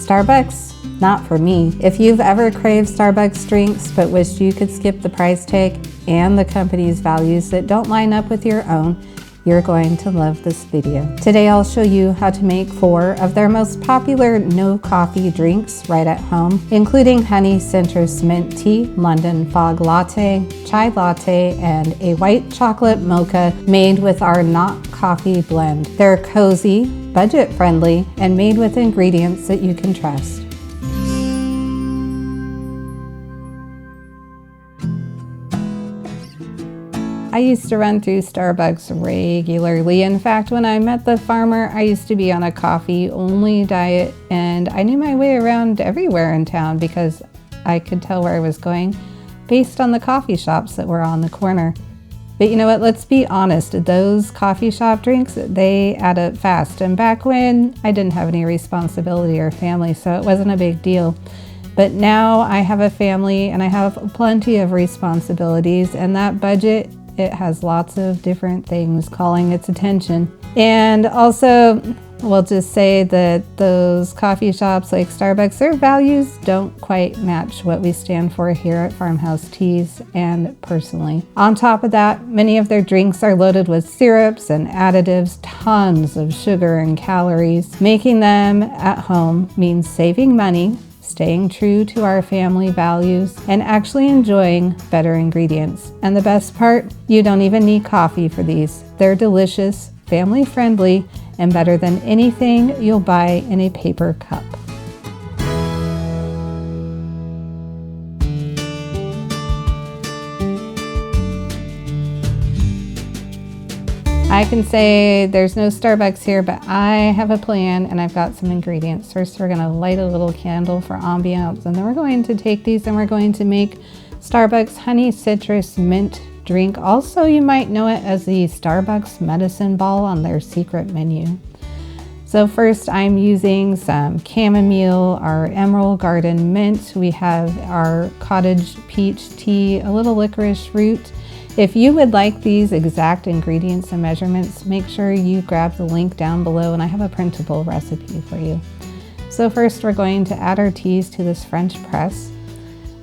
Starbucks, not for me. If you've ever craved Starbucks drinks but wished you could skip the price tag and the company's values that don't line up with your own, you're going to love this video. Today I'll show you how to make 4 of their most popular no coffee drinks right at home, including honey citrus mint tea, London fog latte, chai latte, and a white chocolate mocha made with our not coffee blend. They're cozy, budget friendly, and made with ingredients that you can trust. I used to run through Starbucks regularly. In fact, when I met the farmer, I used to be on a coffee-only diet, and I knew my way around everywhere in town because I could tell where I was going based on the coffee shops that were on the corner. But you know what, let's be honest, those coffee shop drinks, they add up fast. And back when I didn't have any responsibility or family, so it wasn't a big deal. But now I have a family and I have plenty of responsibilities, and that budget, it has lots of different things calling its attention. And also, we'll just say that those coffee shops like Starbucks, their values don't quite match what we stand for here at Farmhouse Teas and personally. On top of that, many of their drinks are loaded with syrups and additives, tons of sugar and calories. Making them at home means saving money, staying true to our family values, and actually enjoying better ingredients. And the best part, you don't even need coffee for these. They're delicious, family friendly, and better than anything you'll buy in a paper cup. I can say there's no Starbucks here, but I have a plan and I've got some ingredients. First, we're gonna light a little candle for ambiance, and then we're going to take these and we're going to make Starbucks honey citrus mint drink. Also, you might know it as the Starbucks medicine ball on their secret menu. So first, I'm using some chamomile, our emerald garden mint. We have our cottage peach tea, a little licorice root. If you would like these exact ingredients and measurements, make sure you grab the link down below and I have a printable recipe for you. So first we're going to add our teas to this French press.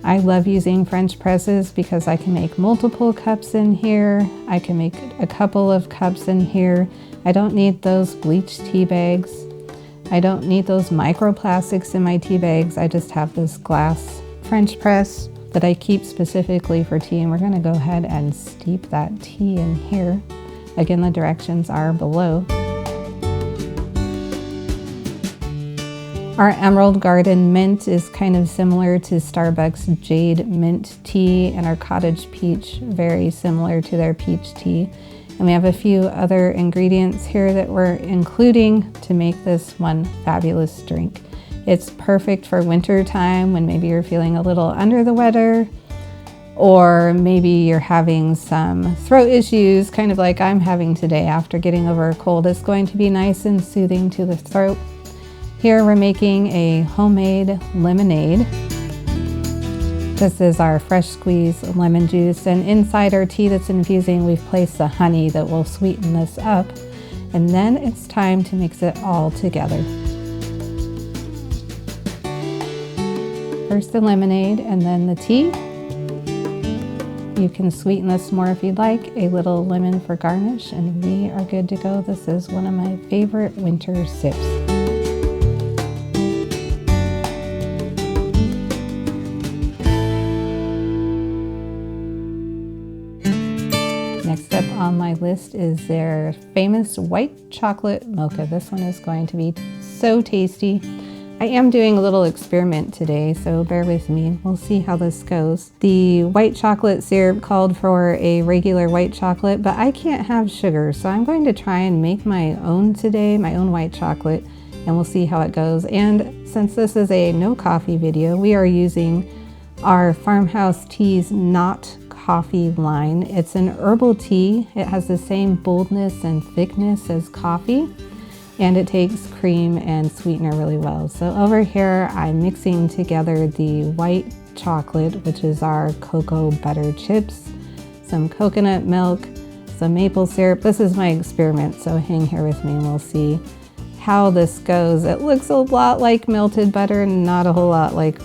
I love using French presses because I can make multiple cups in here. I can make a couple of cups in here. I don't need those bleached tea bags. I don't need those microplastics in my tea bags. I just have this glass French press that I keep specifically for tea, and we're going to go ahead and steep that tea in here. Again, the directions are below. Our Emerald Garden Mint is kind of similar to Starbucks Jade Mint Tea, and our Cottage Peach very similar to their peach tea. And we have a few other ingredients here that we're including to make this one fabulous drink. It's perfect for winter time when maybe you're feeling a little under the weather, or maybe you're having some throat issues, kind of like I'm having today after getting over a cold. It's going to be nice and soothing to the throat. Here we're making a homemade lemonade. This is our fresh squeezed lemon juice, and inside our tea that's infusing, we've placed the honey that will sweeten this up. And then it's time to mix it all together. First the lemonade and then the tea. You can sweeten this more if you'd like, a little lemon for garnish, and we are good to go. This is one of my favorite winter sips. Next up on my list is their famous white chocolate mocha. This one is going to be so tasty. I am doing a little experiment today, so bear with me. We'll see how this goes. The white chocolate syrup called for a regular white chocolate, but I can't have sugar, so I'm going to try and make my own today, my own white chocolate, and we'll see how it goes. And since this is a no coffee video, we are using our Farmhouse Teas Not Coffee line. It's an herbal tea. It has the same boldness and thickness as coffee, and it takes cream and sweetener really well. So over here, I'm mixing together the white chocolate, which is our cocoa butter chips, some coconut milk, some maple syrup. This is my experiment, so hang here with me and we'll see how this goes. It looks a lot like melted butter and not a whole lot like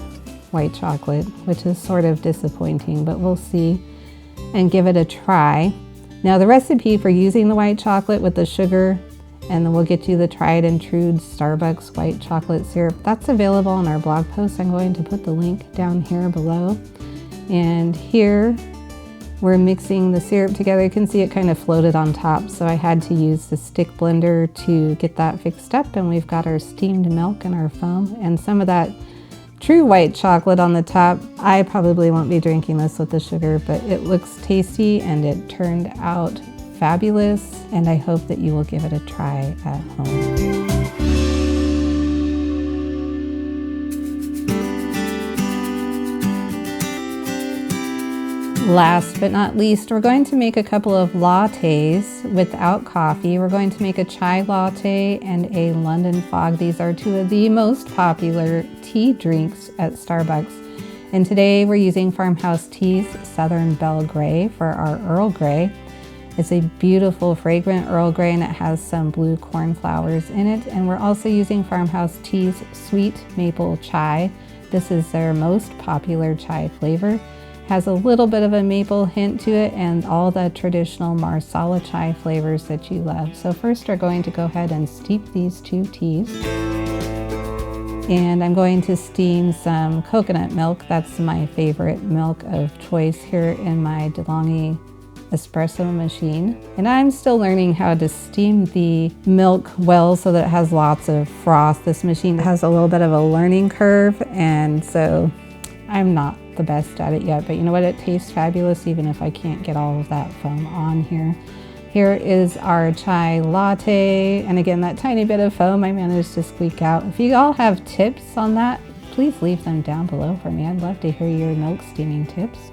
white chocolate, which is sort of disappointing, but we'll see and give it a try. Now the recipe for using the white chocolate with the sugar, and then we'll get you the tried and true Starbucks white chocolate syrup. That's available on our blog post. I'm going to put the link down here below. And here we're mixing the syrup together. You can see it kind of floated on top, so I had to use the stick blender to get that fixed up. And we've got our steamed milk and our foam and some of that true white chocolate on the top. I probably won't be drinking this with the sugar, but it looks tasty and it turned out fabulous, and I hope that you will give it a try at home. Last but not least, we're going to make a couple of lattes without coffee. We're going to make a chai latte and a London fog. These are two of the most popular tea drinks at Starbucks. And today we're using Farmhouse Tea's Southern Belle Grey for our Earl Grey. It's a beautiful fragrant Earl Grey and it has some blue cornflowers in it. And we're also using Farmhouse Tea's Sweet Maple Chai. This is their most popular chai flavor. Has a little bit of a maple hint to it and all the traditional Marsala chai flavors that you love. So first we're going to go ahead and steep these two teas. And I'm going to steam some coconut milk. That's my favorite milk of choice here in my DeLonghi espresso machine. And I'm still learning how to steam the milk well so that it has lots of froth. This machine has a little bit of a learning curve, and so I'm not the best at it yet, but you know what? It tastes fabulous even if I can't get all of that foam on here. Here is our chai latte, and again, that tiny bit of foam I managed to squeak out. If you all have tips on that, please leave them down below for me. I'd love to hear your milk steaming tips.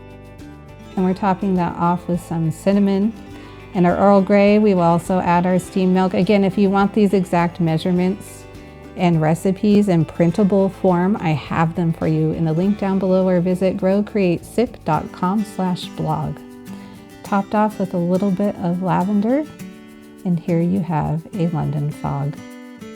And we're topping that off with some cinnamon. And our Earl Grey, we will also add our steamed milk. Again, if you want these exact measurements and recipes in printable form, I have them for you in the link down below, or visit growcreatesip.com/blog. Topped off with a little bit of lavender, and here you have a London fog.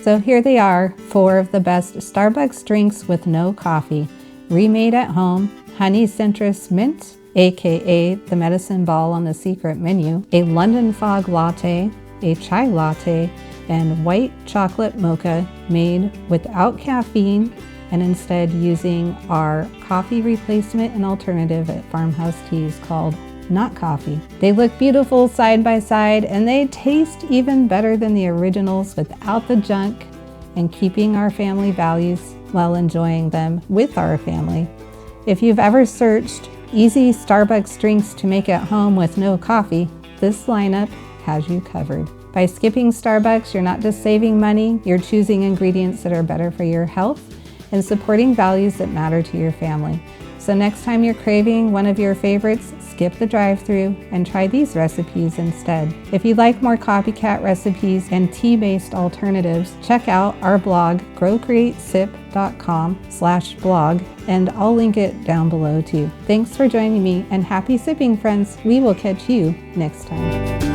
So here they are, 4 of the best Starbucks drinks with no coffee, remade at home: honey citrus mint, aka the medicine ball on the secret menu, a London fog latte, a chai latte, and white chocolate mocha made without caffeine and instead using our coffee replacement and alternative at Farmhouse Teas called Not Coffee. They look beautiful side by side, and they taste even better than the originals without the junk, and keeping our family values while enjoying them with our family. If you've ever searched easy Starbucks drinks to make at home with no coffee, this lineup has you covered. By skipping Starbucks, you're not just saving money, you're choosing ingredients that are better for your health and supporting values that matter to your family. So next time you're craving one of your favorites, skip the drive-thru and try these recipes instead. If you'd like more copycat recipes and tea-based alternatives, check out our blog, growcreatesip.com/blog, and I'll link it down below too. Thanks for joining me, and happy sipping, friends. We will catch you next time.